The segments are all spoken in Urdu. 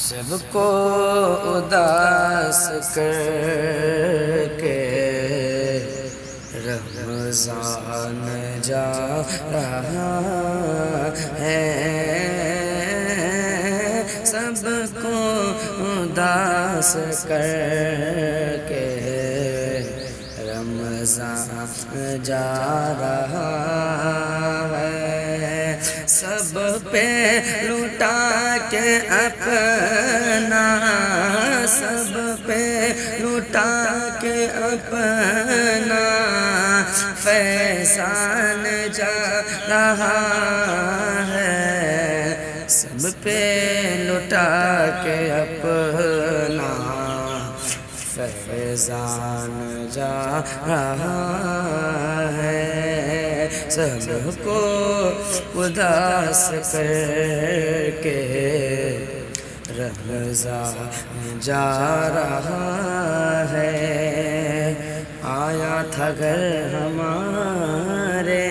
سب کو اداس کر کے رمضان جا رہا ہے، سب کو اداس کر کے رمضان جا رہا ہے، سب پہ لٹا کے اپنا، سب پہ لٹا کے اپنا فیضان جا رہا ہے، سب پہ لٹا کے اپنا فیضان جا رہا ہے، سب کو اداس کر کے رمضان جا رہا ہے۔ آیا تھا گھر ہمارے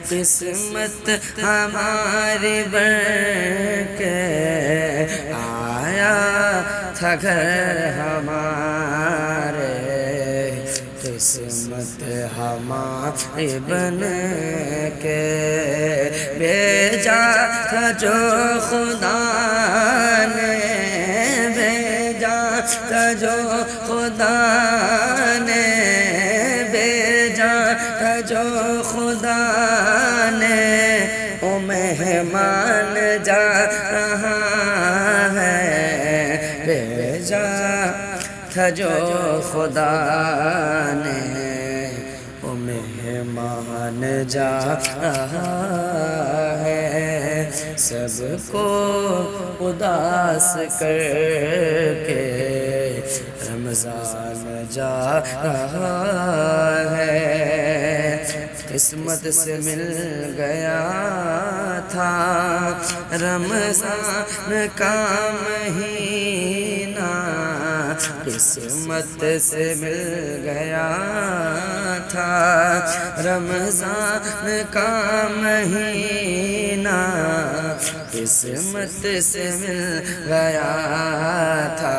قسمت ہماری بن کے، آیا تھا گھر ہمارے قسمت ہماری بن کے، بھیجا تھا جو خدا نے، بھیجا تھا جو خدا نے، بھیجا تھا جو خدا نے، او مہمان جا رہا ہے، بھیجا تھا جو خدا نے، او مہمان جا رہا ہے، سب کو اداس کر کے رمضان جا رہا ہے۔ قسمت سے مل گیا تھا رمضان کا مہینہ، قسمت سے مل گیا تھا رمضان کا مہینہ، قسمت سے مل گیا تھا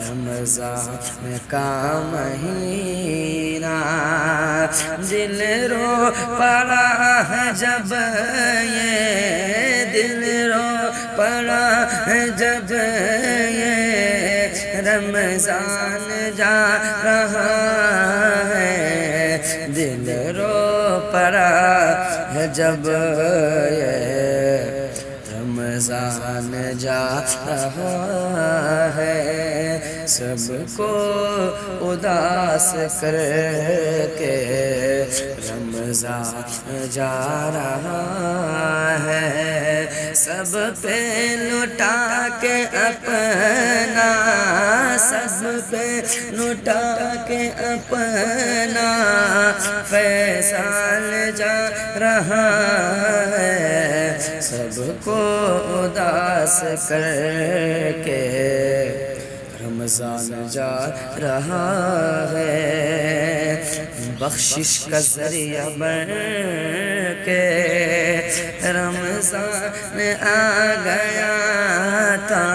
رمضان کا مہینہ، دل رو پڑا ہے جب یہ، دل رو پڑا ہے جب یہ رمضان جا رہا ہے، دل رو پڑا ہے جب یہ رمضان جا رہا ہے، سب کو اداس کر کے رمضان جا رہا ہے، سب پہ لٹا کے اپنا، سب پہ لٹا کے اپنا فیضان جا رہا ہے، سب کو اداس کر کے رمضان جا رہا ہے، بخشش کا ذریعہ بن کے رمضان آ گیا تھا،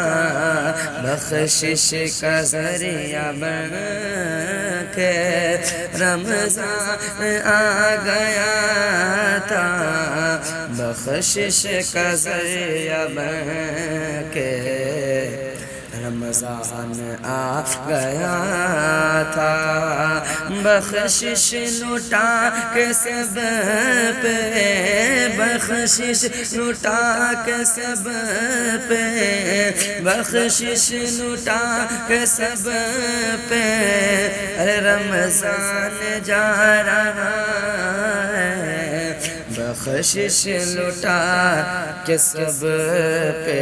بخشش کا ذریعہ بن کے رمضان آ گیا تھا، بخشش کا ذریعہ بن کے رمضان آ گیا تھا، بخشش لٹا کے سب پہ، بخشش لٹا کے سب پہ، بخشش لٹا کے سب پہ، ارے رمضان جا رہا ہے، بخشش لٹا کے سب پہ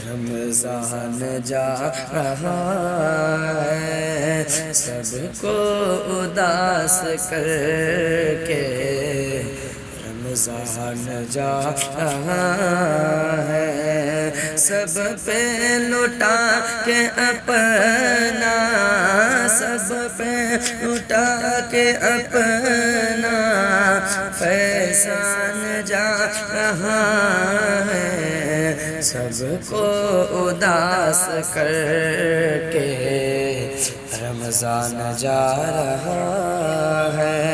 رمضان جا رہا ہے، سب کو اداس کر کے رمضان جا رہا ہے، سب پہ لٹا کے اپنا، سب پہ لٹا کے اپنا فیضان جا رہا ہے، سب کو اداس کر کے رمضان جا رہا ہے۔